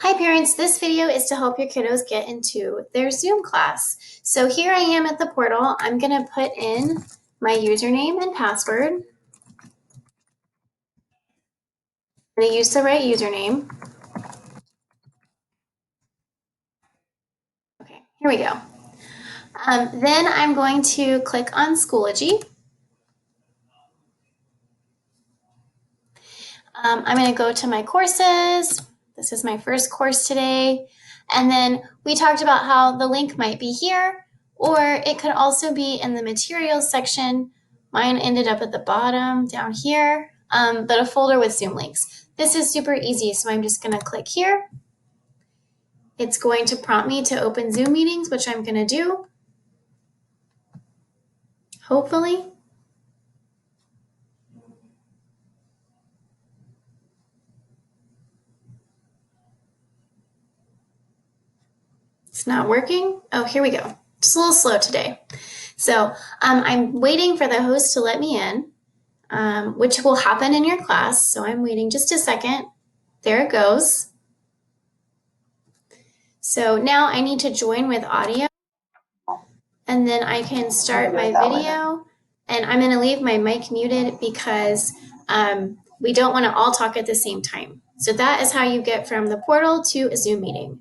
Hi parents, this video is to help your kiddos get into their Zoom class. So here I am at the portal. I'm going to put in my username and password. I'm going to use the right username. Okay, here we go. Then I'm going to click on Schoology. I'm going to go to my courses. This is my first course today. And then we talked about how the link might be here, or it could also be in the materials section. Mine ended up at the bottom down here, but a folder with Zoom links. This is super easy, so I'm just going to click here. It's going to prompt me to open Zoom meetings, which I'm going to do, hopefully. It's not working. Oh, here we go. Just a little slow today. So I'm waiting for the host to let me in, which will happen in your class. So I'm waiting just a second. There it goes. So now I need to join with audio, and then I can start my video. And I'm going to leave my mic muted because we don't want to all talk at the same time. So that is how you get from the portal to a Zoom meeting.